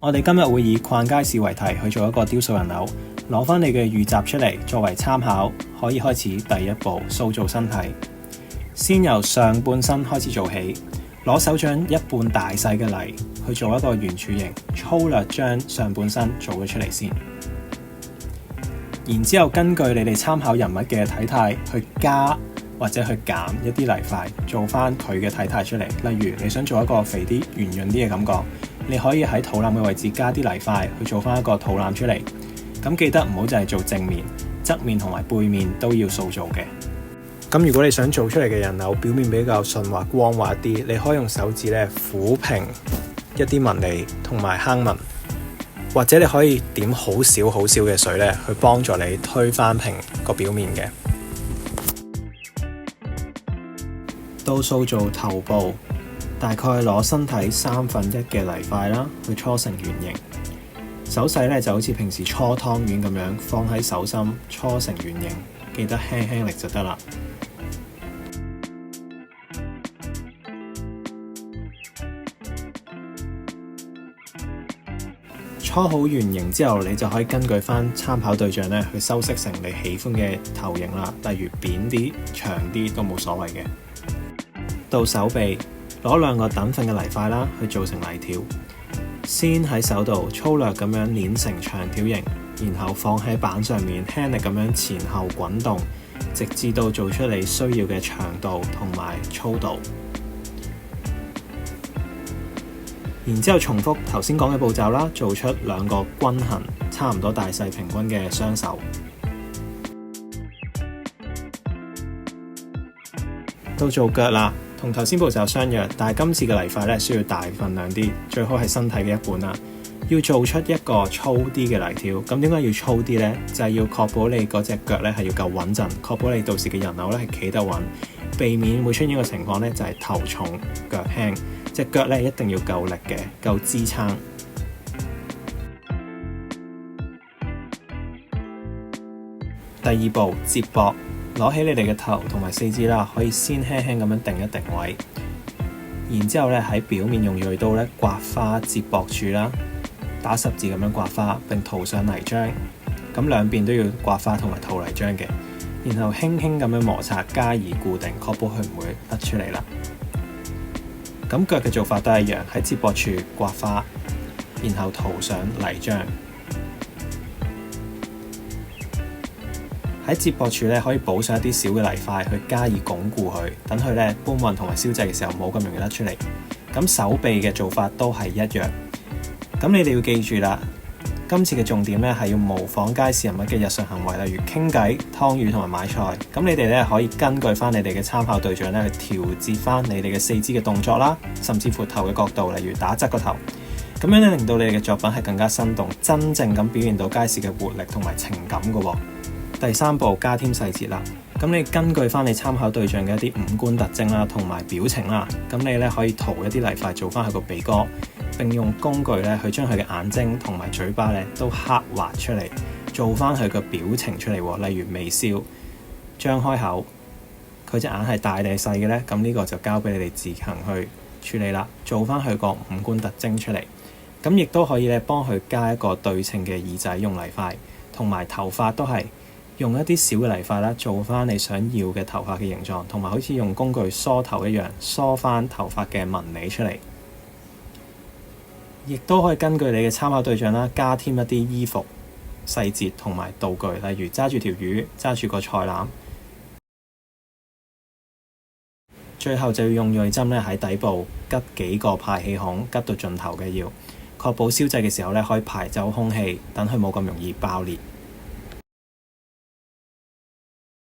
我哋今日會以逛街市為題去做一個雕塑人偶，攞返你嘅預習出嚟作為參考，可以開始第一步塑造身體。先由上半身開始做起，攞手掌一半大細嘅泥去做一個圓柱形，粗略將上半身做咗出嚟先。然之後根據你哋參考人物嘅體態去加或者去減一啲泥塊，做返佢嘅體態出嚟。例如你想做一個肥啲、圓潤啲嘅感覺，你可以喺肚腩嘅位置加啲泥塊去做返一個肚腩出嚟。咁記得唔好就係做正面，側面同埋背面都要塑造嘅。咁如果你想做出嚟嘅人偶表面比較順滑光滑啲，你可以用手指咧撫平一啲紋理同埋坑紋，或者你可以點好少嘅水咧去幫助你推返平個表面嘅。到塑造頭部，大概攞身體1/3嘅泥塊啦，去搓成圓形。手勢咧就好似平時搓湯圓咁樣，放喺手心搓成圓形，記得輕輕力就得啦。搓好圓形之後，你就可以根據翻參考對象咧去修飾成你喜歡嘅頭型啦，例如扁啲、長啲都冇所謂嘅。到手臂，攞2個等份嘅泥塊啦，去做成泥條。先喺手度粗略咁樣捏成長條形，然後放喺板上面，輕力咁樣前後滾動，直至到做出你需要嘅長度同埋粗度。然之後重複頭先講嘅步驟啦，做出2個均衡、差唔多大細平均嘅雙手。到做腳啦，同頭先步驟相若，但係今次嘅泥塊咧需要大份量啲，最好係身體嘅一半啦。要做出一個粗啲嘅泥條，咁點解要粗啲呢？就係要確保你嗰隻腳咧係要夠穩陣，確保你到時嘅人偶咧係企得穩，避免會出現一個情況咧就係頭重腳輕，隻腳咧一定要夠力嘅，夠支撐。第二步，接駁。攞起你哋嘅頭同埋四肢啦，可以先輕輕咁樣定一定位，然之後咧喺表面用銳刀咧刮花接駁處啦，打十字咁樣刮花並塗上泥漿，咁兩邊都要刮花同埋塗泥漿嘅，然後輕輕咁樣摩擦加以固定，確保佢唔會甩出嚟啦。咁腳嘅做法都係一樣，喺接駁處刮花，然後塗上泥漿。喺接駁處咧，可以補上一啲小嘅泥塊去加以鞏固佢，等佢咧搬運同埋燒製嘅時候冇咁容易甩出嚟。咁手臂嘅做法都係一樣。咁你哋要記住啦，今次嘅重點咧係要模仿街市人物嘅日常行為，例如傾偈、湯魚同埋買菜。咁你哋咧可以根據翻你哋嘅參考對象咧去調節翻你哋嘅四肢嘅動作啦，甚至乎頭嘅角度，例如打側個頭。咁樣咧令到你哋嘅作品係更加生動，真正咁表現到街市嘅活力同埋情感㗎喎。第3步，加添細節啦。咁你根據翻你參考對象嘅一啲五官特徵啦，同埋表情啦，咁你咧可以塗一啲泥塊做翻佢個鼻哥，並用工具咧去將佢嘅眼睛同埋嘴巴咧都刻畫出嚟，做翻佢個表情出嚟。例如微笑、張開口，佢隻眼係大定細嘅咧？咁呢個就交俾你哋自行去處理啦。做翻佢個五官特徵出嚟，咁亦都可以咧幫佢加一個對稱嘅耳仔，用泥塊，同埋頭髮都係。用一啲小嘅泥塊啦，做翻你想要嘅頭髮嘅形狀，同埋好似用工具梳頭一樣，梳翻頭髮嘅紋理出嚟。亦都可以根據你嘅參考對象啦，加添一啲衣服細節同埋道具，例如揸住條魚、揸住個菜籃。最後就要用銳針咧喺底部拮幾個排氣孔，拮到盡頭嘅要，確保燒製嘅時候咧可以排走空氣，等佢冇咁容易爆裂。